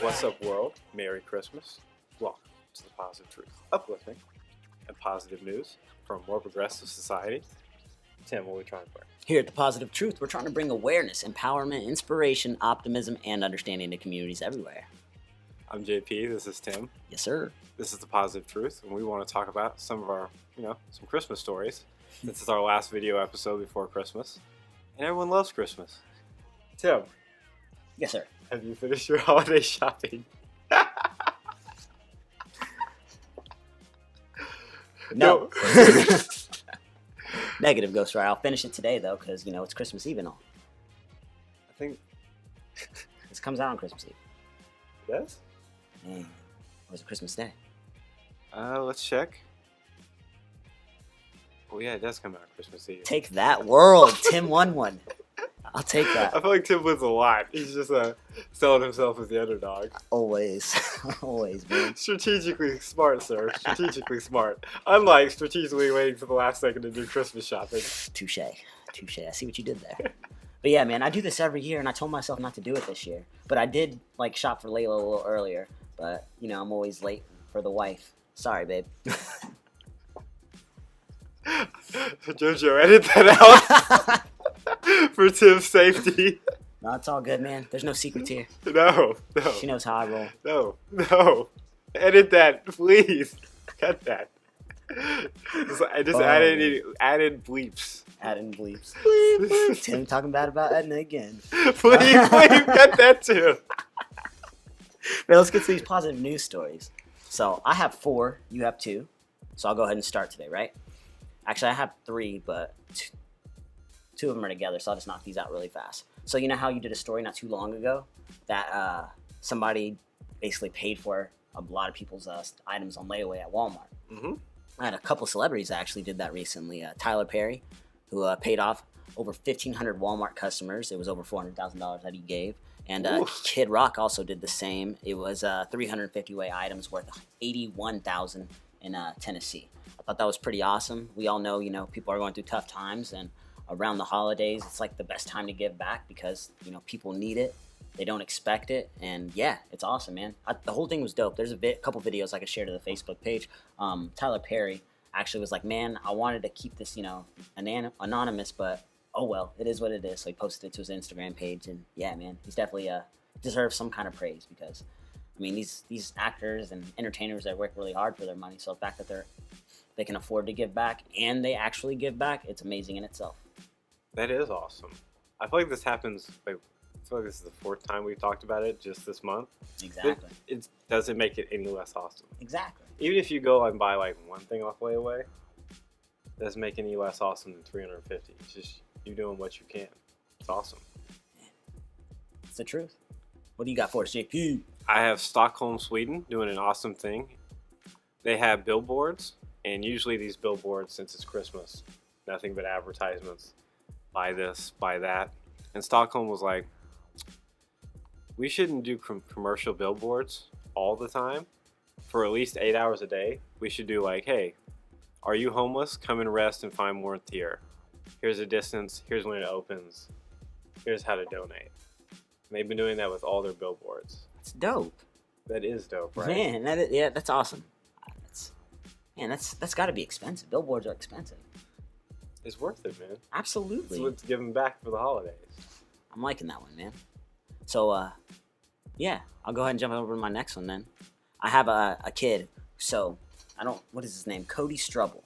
What's up, world? Merry Christmas. Welcome to the Positive Truth, uplifting and positive news for a more progressive society. Tim, what are we trying to bring? Here at The Positive Truth, we're trying to bring awareness, empowerment, inspiration, optimism, and understanding to communities everywhere. I'm JP, this is Tim. Yes, sir. This is the Positive Truth, and we want to talk about some of our, some Christmas stories. This is our last video episode before Christmas, and everyone loves Christmas. Tim, Yes, sir. have you finished your holiday shopping? No. Negative, Ghost Rider. I'll finish it today, though, because, it's Christmas Eve and all. I think This comes out on Christmas Eve. it does. Man, or is it Christmas Day? Let's check. Oh yeah, it does come out Christmas Eve. Take that, world. Tim won one. I'll take that. I feel like Tim wins a lot. He's just selling himself as the underdog. Always. Always, man. Strategically smart, sir. Strategically smart. Unlike strategically waiting for the last second to do Christmas shopping. Touche. I see what you did there. But yeah, man, I do this every year, and I told myself not to do it this year. But I did, shop for Layla a little earlier. But, I'm always late for the wife. Sorry, babe. Jojo, edit that out for Tim's safety. No, it's all good, man. There's no secrets here. No. She knows how I roll. No. Edit that, please. Cut that. I just added bleeps. Add in bleeps. Tim talking bad about Edna again. Please, cut that too. But let's get to these positive news stories. So I have 4, you have 2. So I'll go ahead and start today, right? Actually, I have 3, but 2 of them are together, so I'll just knock these out really fast. So you know how you did a story not too long ago that somebody basically paid for a lot of people's items on layaway at Walmart? Mm-hmm. I had a couple celebrities that actually did that recently. Tyler Perry, who paid off over 1,500 Walmart customers. It was over $400,000 that he gave. And Kid Rock also did the same. It was 350 way items worth $81,000 in Tennessee. I thought that was pretty awesome. We all know, people are going through tough times, and around the holidays, it's like the best time to give back because, people need it. They don't expect it, and yeah, it's awesome, man. The whole thing was dope. There's a couple videos I could share to the Facebook page. Tyler Perry actually was like, man, I wanted to keep this, anonymous, but oh well, it is what it is. So he posted it to his Instagram page, and yeah, man, he's definitely deserves some kind of praise because, these actors and entertainers that work really hard for their money. So the fact that they can afford to give back and they actually give back, it's amazing in itself. That is awesome. I feel like this happens. I feel like this is the 4th time we've talked about it just this month. Exactly. It doesn't make it any less awesome. Exactly. Even if you go and buy one thing off layaway, it doesn't make any less awesome than 350. It's just you doing what you can. It's awesome. It's the truth. What do you got for us, JP? I have Stockholm, Sweden, doing an awesome thing. They have billboards, and usually these billboards, since it's Christmas, nothing but advertisements. Buy this, buy that. And Stockholm was like, we shouldn't do commercial billboards all the time. For at least 8 hours a day, we should do hey, are you homeless? Come and rest and find warmth here. Here's a distance. Here's when it opens. Here's how to donate. And they've been doing that with all their billboards. It's dope. That is dope, right? Man, that's awesome. That's got to be expensive. Billboards are expensive. It's worth it, man. Absolutely. It's what's giving back for the holidays. I'm liking that one, man. So, yeah, I'll go ahead and jump over to my next one then. I have a kid, so what is his name? Cody Strubble.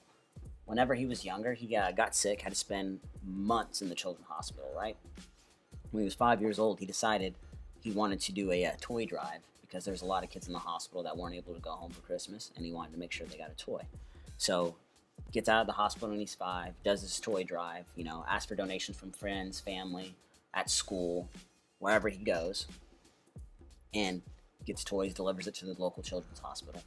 Whenever he was younger, he got sick, had to spend months in the children's hospital, right? When he was 5 years old, he decided he wanted to do a toy drive because there's a lot of kids in the hospital that weren't able to go home for Christmas, and he wanted to make sure they got a toy. So, gets out of the hospital when he's 5, does his toy drive, asks for donations from friends, family, at school, wherever he goes, and gets toys, delivers it to the local children's hospital.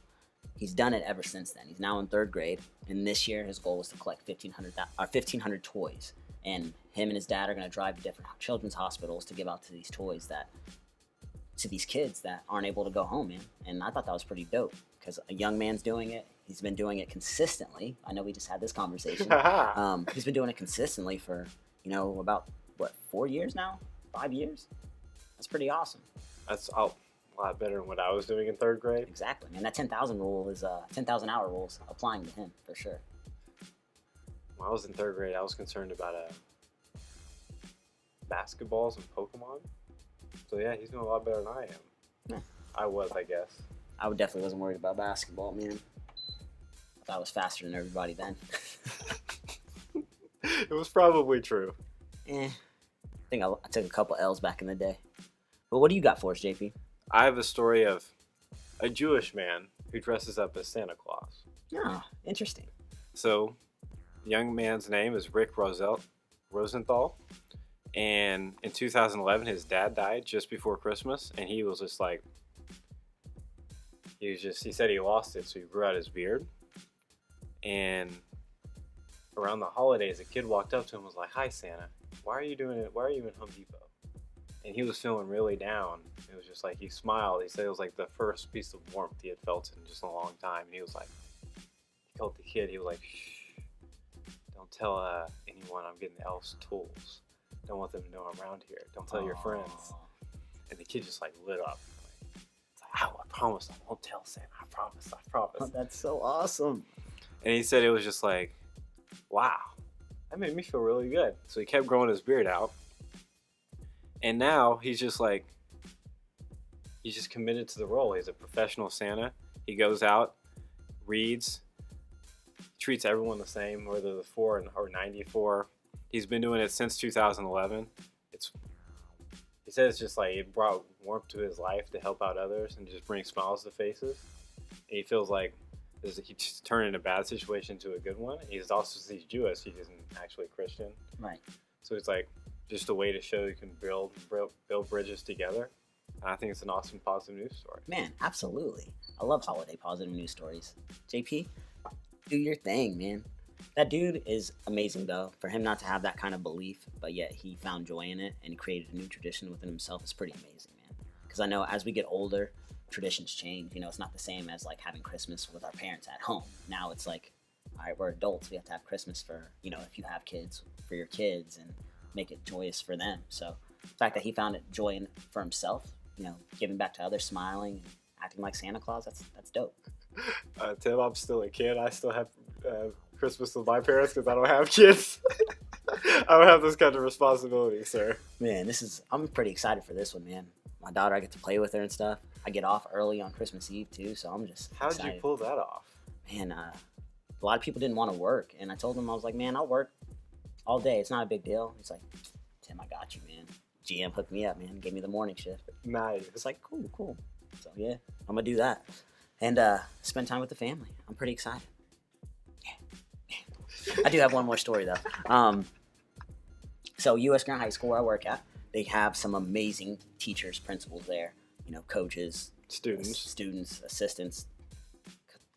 He's done it ever since then. He's now in 3rd grade, and this year his goal was to collect 1,500 toys. And him and his dad are going to drive to different children's hospitals to give out to these toys to these kids that aren't able to go home, man. And I thought that was pretty dope because a young man's doing it. He's been doing it consistently. I know we just had this conversation. He's been doing it consistently for, about 4 years now? 5 years? That's pretty awesome. That's wow. a lot better than what I was doing in third grade. Exactly, man. That 10,000 rule is 10,000 hour rules applying to him for sure. When I was in third grade, I was concerned about basketballs and Pokemon. So yeah, he's doing a lot better than I am. Yeah. I was, I guess. I definitely wasn't worried about basketball, man. I thought I was faster than everybody then. It was probably true. I think I took a couple L's back in the day. But what do you got for us, JP? I have a story of a Jewish man who dresses up as Santa Claus. Oh, interesting. So, the young man's name is Rick Rosenthal. And in 2011, his dad died just before Christmas. And he was just like, he said he lost it, so he grew out his beard. And around the holidays, a kid walked up to him and was like, "Hi, Santa. Why are you doing it? Why are you in Home Depot?" And he was feeling really down. It was just like, he smiled. He said it was like the first piece of warmth he had felt in just a long time. And he was like, he told the kid, he was like, "Shh, don't tell anyone I'm getting the elves tools. Don't want them to know I'm around here. Don't tell your friends." And the kid just like lit up. It's like, "Oh, I promise I won't tell Santa. I promise. I promise." Oh, that's so awesome. And he said it was just like, wow, that made me feel really good. So he kept growing his beard out. And now he's just like, he's just committed to the role. He's a professional Santa. He goes out, reads, treats everyone the same, whether they're 4 or 94. He's been doing it since 2011. He says it's just like it brought warmth to his life to help out others and just bring smiles to faces. And he feels like he just turned a bad situation to a good one. He's Jewish. He isn't actually Christian. Right. So it's like just a way to show you can build bridges together. And I think it's an awesome positive news story. Man, absolutely. I love holiday positive news stories. JP, do your thing, man. That dude is amazing, though. For him not to have that kind of belief, but yet he found joy in it and created a new tradition within himself is pretty amazing, man. Because I know as we get older, traditions change. You know, it's not the same as like having Christmas with our parents at home. Now it's like, all right, we're adults. We have to have Christmas for, you know, if you have kids, for your kids and make it joyous for them. So the fact that he found it joy in for himself, you know, giving back to others, smiling, and acting like Santa Claus, that's dope. Tim, I'm still a kid. I still have Christmas with my parents because I don't have kids. I don't have this kind of responsibility, sir. Man, I'm pretty excited for this one, man. My daughter, I get to play with her and stuff. I get off early on Christmas Eve too, so I'm just How excited. did you pull that off? Man, a lot of people didn't want to work, and I told them, I was like, man, I'll work all day. It's not a big deal. He's like, Tim, I got you, man. GM hooked me up, man. Gave me the morning shift. Nice. It's like, cool. So yeah, I'm gonna do that and spend time with the family. I'm pretty excited. Yeah. I do have one more story though. So U.S. Grant High School, where I work at, they have some amazing teachers, principals there. You know, coaches, students, assistants,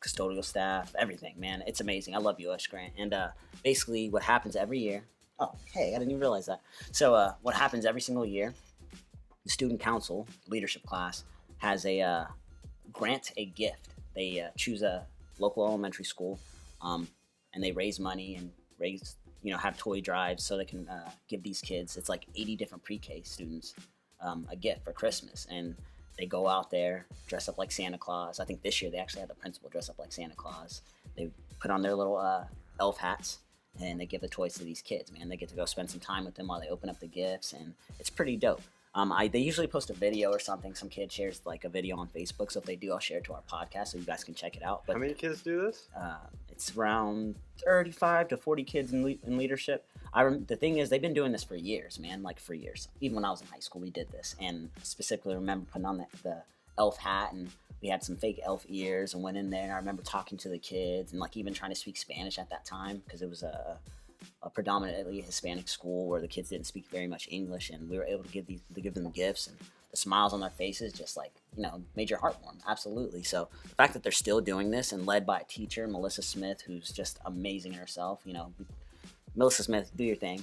custodial staff, everything, man. It's amazing. I love U.S. Grant. And basically what happens every year, oh, hey, I didn't even realize that. So what happens every single year, the student council leadership class has a grant a gift. They choose a local elementary school and they raise money and have toy drives so they can give these kids, it's like 80 different pre-K students, a gift for Christmas. And they go out there, dress up like Santa Claus. I think this year they actually had the principal dress up like Santa Claus. They put on their little elf hats, and they give the toys to these kids, man. They get to go spend some time with them while they open up the gifts, and it's pretty dope. They usually post a video or something. Some kid shares like a video on Facebook, so if they do, I'll share it to our podcast so you guys can check it out. But how many kids do this? It's around 35 to 40 kids in leadership. The thing is, they've been doing this for years, man, like for years. Even when I was in high school, we did this, and specifically remember putting on the elf hat, and we had some fake elf ears and went in there, and I remember talking to the kids and like even trying to speak Spanish at that time because it was a predominantly Hispanic school where the kids didn't speak very much English, and we were able to give them gifts, and the smiles on their faces just like, you know, made your heart warm. Absolutely. So the fact that they're still doing this and led by a teacher, Melissa Smith, who's just amazing herself, you know, Melissa Smith, do your thing.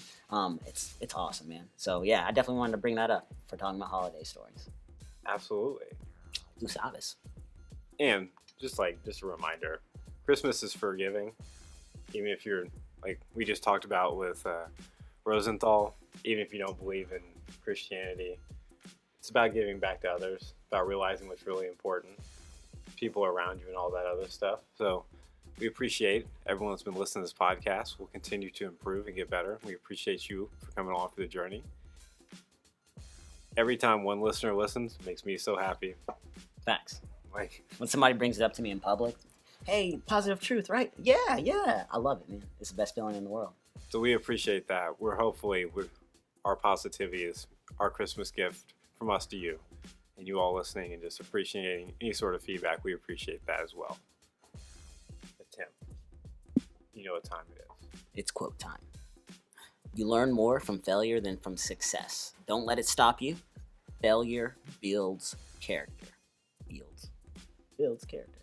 It's awesome, man. So yeah, I definitely wanted to bring that up for talking about holiday stories. Absolutely. Tu sabes. And just a reminder, Christmas is forgiving. Even if you're, like we just talked about with Rosenthal, even if you don't believe in Christianity, It's about giving back to others, about realizing what's really important, people around you, and all that other stuff. So we appreciate everyone that's been listening to this podcast. We'll continue to improve and get better. We appreciate you for coming along for the journey. Every time one listener listens, it makes me so happy. Facts. Like, When somebody brings it up to me in public, hey, positive truth, right? Yeah. I love it, man. It's the best feeling in the world. so we appreciate that. Our positivity is our Christmas gift from us to you, and you all listening and just appreciating any sort of feedback. We appreciate that as well. But Tim, you know what time it is. It's quote time. You learn more from failure than from success. Don't let it stop you. Failure builds character. Builds character.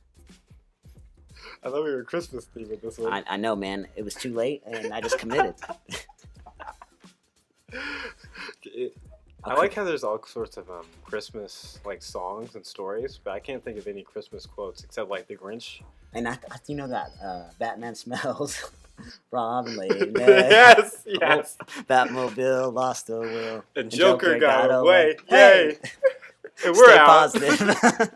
I thought we were Christmas theme with this one. I know, man. It was too late, and I just committed. I like how there's all sorts of Christmas like songs and stories, but I can't think of any Christmas quotes except like the Grinch. And you know that Batman smells. Robin laid Yes. Batmobile lost the will. And Joker got away. Hey! And we're Stay out. positive.